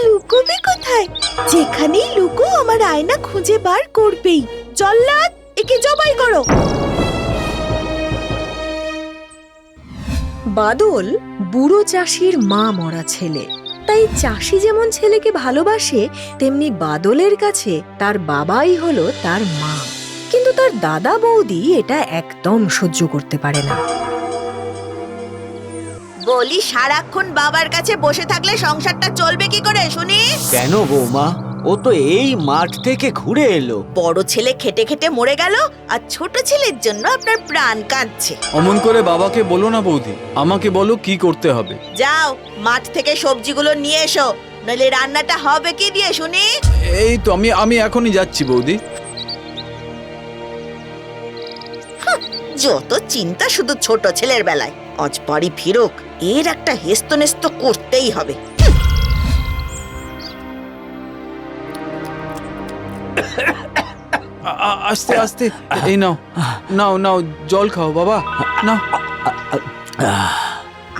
লুকোবি কোথায়? যেখানেই লুকো আমার আয়না খুঁজে বার করবেই। জল্লাদ, একে জবাই করো। বাদল বুড়ো চাষির মা মরা ছেলে, তাই চাষি যেমন ছেলেকে ভালোবাসে তেমনি বাদলের কাছে তার বাবাই হলো তার মা। কিন্তু তার দাদা বৌদি এটা একদম সহ্য করতে পারে না। বলি, সারাক্ষণ বাবার কাছে বসে থাকলে সংসারটা চলবে কি করে শুনি? কেন বৌমা, ও তো এই মাঠ থেকে ঘুরে এলো। বড় ছেলে খেটে খেটে মরে গেল, আর ছোট ছেলের জন্য আপনার প্রাণ কাঁদছে। অমন করে বাবাকে বলো না বৌদি, আমাকে বলো কি করতে হবে। যাও, মাঠ থেকে সবজিগুলো নিয়ে এসো, নইলে রান্নাটা হবে কি দিয়ে শুনি? এই তো আমি এখনই যাচ্ছি বৌদি। যত চিন্তা শুধু ছোট ছেলের বেলায়। আজ বাড়ি ফিরুক, এর একটা হেস্তনেস্ত করতেই হবে। আস্তে আস্তে, এই নাও নাও নাও, জল খাও বাবা, নাও।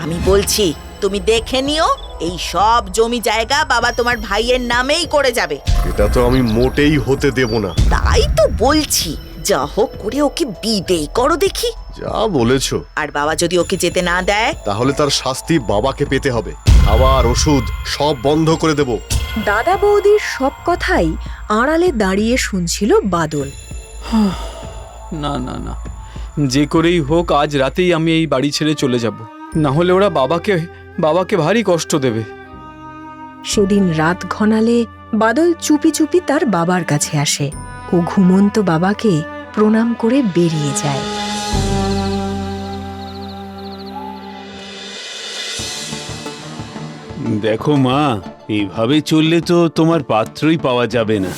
আমি বলছি, তুমি দেখে নিও, এই সব জমি জায়গা বাবা তোমার ভাইয়ের নামেই করে যাবে। এটা তো আমি মোটেই হতে দেব না। তাই তো বলছি, যা হোক করে ওকে বিদেয় করো দেখি। যা বলেছো। আর বাবা যদি ওকে যেতে না দেয়? তাহলে তার শাস্তি বাবাকে পেতে হবে। খাবার, ওষুধ সব বন্ধ করে দেব। দাদা বৌদির সব কথাই আড়ালে দাঁড়িয়ে শুনছিল বাদল। না না না, যে করেই হোক আজ রাতেই আমি এই বাড়ি ছেড়ে চলে যাব, না হলে ওরা বাবাকে ভারী কষ্ট দেবে। সেদিন রাত ঘনালে বাদল চুপি চুপি তার বাবার কাছে আসে ও ঘুমন্ত বাবাকে প্রণাম করে বেরিয়ে যায়। দেখো মা, এইভাবে চললে তো তোমার পাত্রই পাওয়া যাবে না।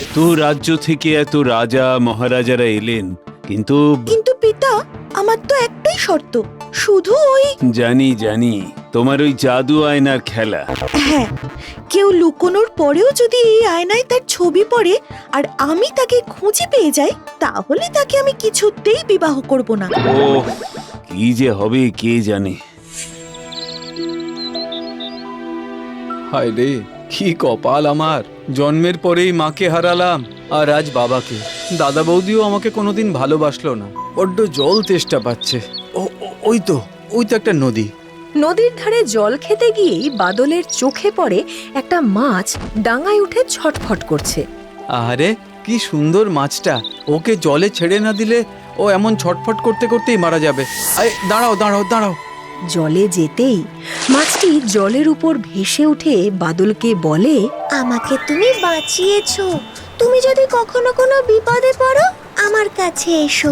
এত রাজ্য থেকে এত রাজা মহারাজারা এলেন, কিন্তু পিতা, আমার তো একটাই শর্ত, শুধু ওই। জানি তোমার ওই জাদু আয়নার খেলা। হ্যাঁ, কেউ লুকোনোর পরেও যদি এই আয়নায় তার ছবি পড়ে আর আমি তাকে খুঁজে পেয়ে যাই, তাহলে তাকে আমি কিছুতেই বিবাহ করব না। ও কি যে হবে কে জানে। হায় রে, কি কপাল আমার! জন্মের পরেই মাকে হারালাম, আর আজ বাবাকে। দাদা বৌদিও আমাকে কোনোদিন ভালোবাসলো না। বড্ড জল তেষ্টা পাচ্ছে। ওই তো একটা নদী। নদীর ধারে জল খেতে গিয়েই বাদলের চোখে পড়ে একটা মাছ ডাঙায় উঠে ছটফট করছে। আরে কি সুন্দর মাছটা! ওকে জলে ছেড়ে না দিলে ও এমন ছটফট করতে করতেই মারা যাবে। দাঁড়াও দাঁড়াও দাঁড়াও। জলে যেতেই মাছটি জলের উপর ভেসে উঠে বাদলকে বলে, আমাকে তুমি বাঁচিয়েছো। তুমি যদি কখনো কোনো বিপদে পড়ো, আমার কাছে এসো।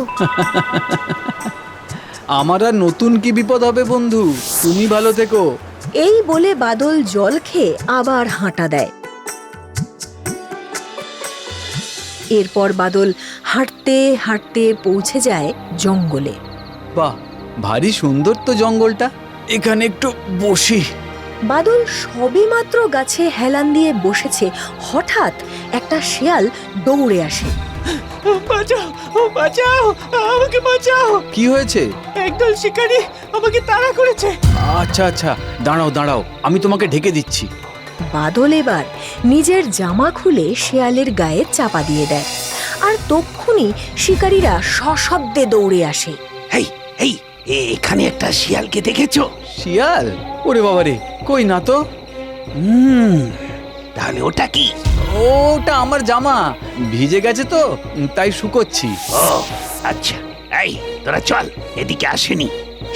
আমার আর নতুন কি বিপদ হবে বন্ধু, তুমি ভালো থেকো। এই বলে বাদল জল খেয়ে আবার হাঁটা দেয়। এরপর বাদল হাঁটতে হাঁটতে পৌঁছে যায় জঙ্গলে। বাহ, ভারী সুন্দর তো জঙ্গলটা, এখানে একটু বসি। বাদল সবেমাত্র গাছে হেলান দিয়ে বসেছে, হঠাৎ একটা শেয়াল দৌড়ে আসে। বাঁচাও, বাঁচাও, আমাকে বাঁচাও। কি হয়েছে? একদল শিকারী আমাকে তাড়া করেছে। আচ্ছা আচ্ছা, দাঁড়াও দাঁড়াও, আমি তোমাকে ঢেকে দিচ্ছি। বাদল এবার নিজের জামা খুলে শেয়ালের গায়ে চাপা দিয়ে দেয়, আর তক্ষুনি শিকারীরা সশব্দে দৌড়ে আসে। এই এই এখানে একটা শিয়ালকে দেখেছো? শিয়াল? ওরে বাবা রে, কই না তো। তাহলে ওটা কি? ওটা আমার জামা, ভিজে গেছে তো তাই শুকোচ্ছি। ও আচ্ছা, এই তোরা চল, এদিকে আসেনি।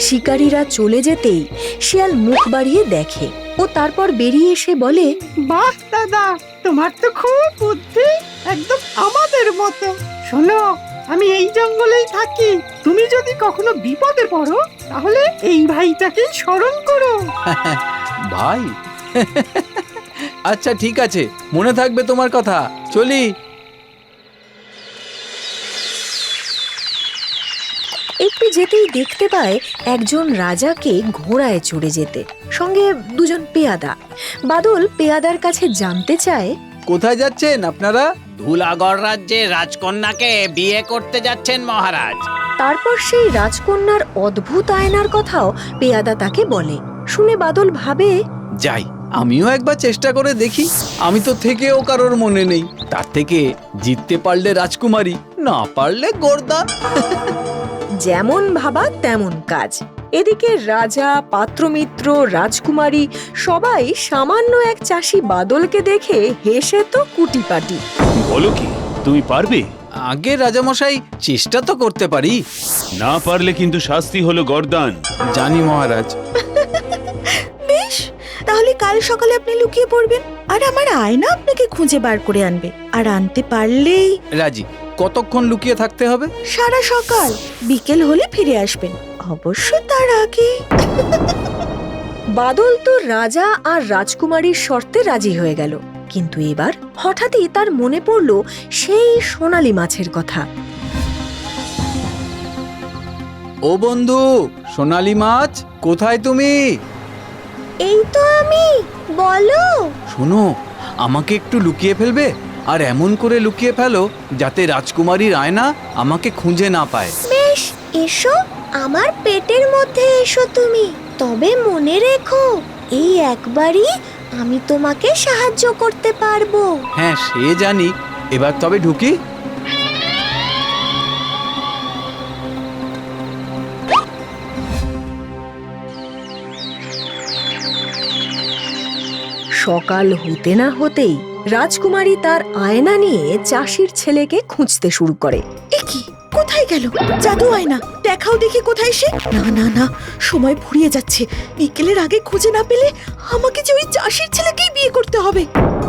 শিকারীরা চলে যেতেই শিয়াল মুখ বাড়িয়ে দেখে ও তারপর বেরিয়ে এসে বলে, বাহ দাদা, তোমার তো খুব বুদ্ধি, একদম আমাদের মতো। শোনো, আমি এই জঙ্গলেই থাকি। তুমি যদি কখনো বিপদে পড়ো, তাহলে এই ভাইটাকে স্মরণ করো। ভাই? আচ্ছা ঠিক আছে, মনে থাকবে তোমার কথা, চলি। একটু যেতেই দেখতে পায় একজন রাজাকে ঘোড়ায় চড়ে যেতে, সঙ্গে দুজন পেয়াদা। বাদল পেয়াদার কাছে জানতে চায়, কোথায় যাচ্ছেন আপনারা? ধুলাগড় রাজ্যে রাজকন্যাকে বিয়ে করতে যাচ্ছেন মহারাজ। তারপর সেই রাজকন্যার অদ্ভুত আয়নার কথাও পেয়াদা তাকে বলে। শুনে বাদল ভাবে, যাই, আমিও একবার চেষ্টা করে দেখি। আমি তো থেকেও কারোর মনে নেই, তার থেকে জিততে পারলে রাজকুমারী, না পারলে গোর্দা। যেমন ভাবা তেমন কাজ। এদিকে রাজা, পাত্রমিত্র, রাজকুমারী সবাই সামান্য এক চাষি বাদলকে দেখে হেসে তো কুটিপাটি। বলো কি, তুমি পারবে? আগে রাজামশাই, চেষ্টা তো করতে পারি। না পারলে কিন্তু শাস্তি হলো গর্দান। জানি মহারাজ। বেশ, তাহলে কাল সকালে আপনি লুকিয়ে পড়বেন আর আমার আয়না আপনাকে খুঁজে বার করে আনবে। আর আনতে পারলেই রাজি। কতক্ষণ লুকিয়ে থাকতে হবে? সারা সকাল, বিকেল হলে ফিরে আসবেন, অবশ্য তার আগে। বাদল তো রাজা আর রাজকুমারীর শর্তে রাজি হয়ে গেল, কিন্তু এবার হঠাৎই তার মনে পড়ল সেই সোনালী মাছের কথা। ও বন্ধু, সোনালী মাছ, কোথায় তুমি? এই তো আমি, বলো। শোনো, আমাকে একটু লুকিয়ে ফেলবে? আর এমন করে লুকিয়ে ফেলো যাতে রাজকুমারীর আয়না আমাকে খুঁজে না পায়। বেশ, এসো, আমার পেটের মধ্যে এসো তুমি। তবে মনে রেখো, এই একবারই আমি তোমাকে সাহায্য করতে পারবো। হ্যাঁ, সে জানি। এবার তবে ঢুকি। সকাল হতে না হতেই রাজকুমারী তার আয়না নিয়ে চাষির ছেলেকে খুঁজতে শুরু করে। এ কি, কোথায় গেল জাদু আয়না? দেখাও দেখি কোথায় সে। না না না, সময় ফুরিয়ে যাচ্ছে। বিকেলের আগে খুঁজে না পেলে আমাকে যে ওই চাষির ছেলেকেই বিয়ে করতে হবে।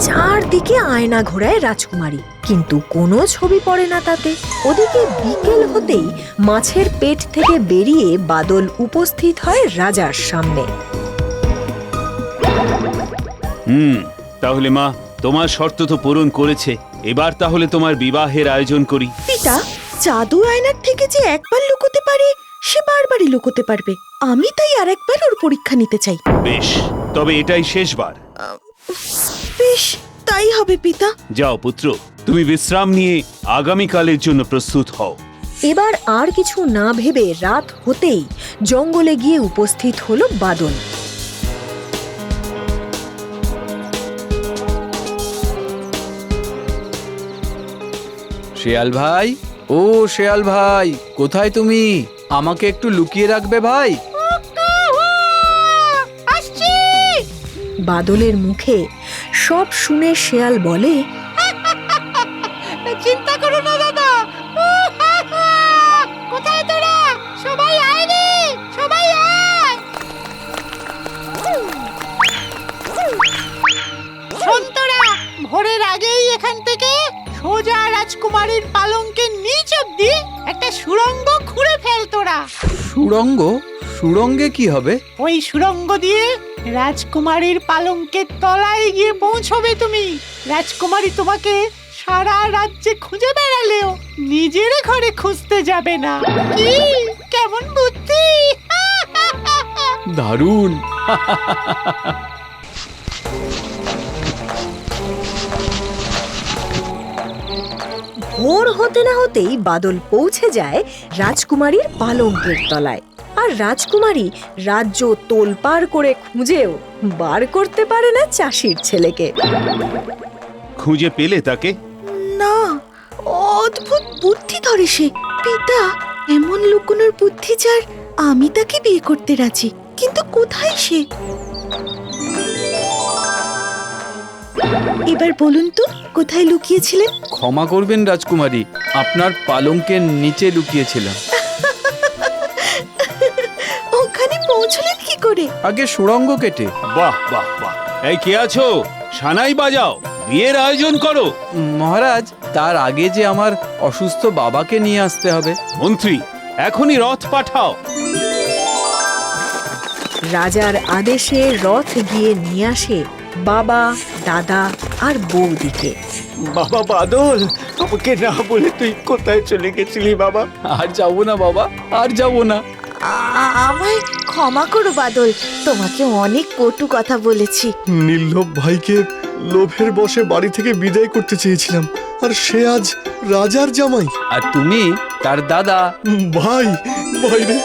চারদিকে আয়না ঘোরায় রাজকুমারী, কিন্তু কোনো ছবি পড়ে না তাতে। ওদিকে বিকেল হতেই মাছের পেট থেকে বেরিয়ে বাদল উপস্থিত হয় রাজার সামনে। তাহলে মা, তোমার শর্ত তো পূরণ করেছে। এবার তাহলে তোমার বিবাহের আয়োজন করি। পিতা, জাদু আয়নার থেকে যে একবার লুকোতে পারে সে বারবারই লুকোতে পারবে। আমি তাই আরেকবার ওর পরীক্ষা নিতে চাই। বেশ, তবে এটাই শেষবার। বেশ, তাই হবে পিতা। যাও পুত্র, তুমি বিশ্রাম নিয়ে আগামীকালের জন্য প্রস্তুত হও। এবার আর কিছু না ভেবে রাত হতেই জঙ্গলে গিয়ে উপস্থিত হলো বাদল। শেয়াল ভাই, ও শেয়াল ভাই, কোথায় তুমি? আমাকে একটু লুকিয়ে রাখবে ভাই। বাদলের মুখে সব শুনে শেয়াল বলে, চিন্তা করো না দাদা। কোথায় তোরা? সবাই আয় রে, সবাই আয়। শোন তোরা, ভোরের আগেই এখান থেকে সোজা রাজকুমারীর পালঙ্কের নিচ অব্দি একটা সুড়ঙ্গ খুঁড়ে ফেল তোরা। সুড়ঙ্গ? সুড়ঙ্গে কি হবে? ওই সুড়ঙ্গ দিয়ে রাজকুমারীর পালঙ্কের তলায় গিয়ে পৌঁছবে তুমি। রাজকুমারী তোমাকে সারা রাজ্যে খুঁজে বেড়ালেও নিজের ঘরে খুঁজতে যাবে না। কি কেমন বুদ্ধি! দারুণ। ভোর হতে না হতেই বাদল পৌঁছে যায় রাজকুমারীর পালঙ্কের তলায়। আর রাজকুমারী রাজ্য তোলপাড় করে খুঁজেও বার করতে পারে না চাষির ছেলেকে। খুঁজে পেলে তাকে? না, অদ্ভুত বুদ্ধি ধরে সে। পিতা, এমন লুকোনোর বুদ্ধি যার, আমি তাকে বিয়ে করতে রাজি, কিন্তু কোথায় সে? এবার বলুন তো, কোথায় লুকিয়েছিলেন? ক্ষমা করবেন রাজকুমারী, আপনার পালঙ্কের নিচে লুকিয়েছিলাম। ওখানে পৌঁছলেন কি করে? আগে সুড়ঙ্গ কেটে। বাহ বাহ বাহ! এই কে আছো? সানাই বাজাও, বিয়ের আয়োজন করো। মহারাজ, তার আগে যে আমার অসুস্থ বাবাকে নিয়ে আসতে হবে। মন্ত্রী, এখনই রথ পাঠাও। রাজার আদেশে রথ গিয়ে নিয়ে আসে বাবা, দাদা আর বৌদিকে। বাবা বাদল, আমাকে না বলে তুই কোথায় চলে গেছিলি বাবা? আর যাবো না বাবা, আর যাবো না। আমায় ক্ষমা করো বাদল, তোমাকে অনেক কটু কথা বলেছি। নির্লোভ ভাইকে লোভের বশে বাড়ি থেকে বিদায় করতে চেয়েছিলাম, আর সে আজ রাজার জামাই। আর তুমি তার দাদা। ভাই, ভাই রে,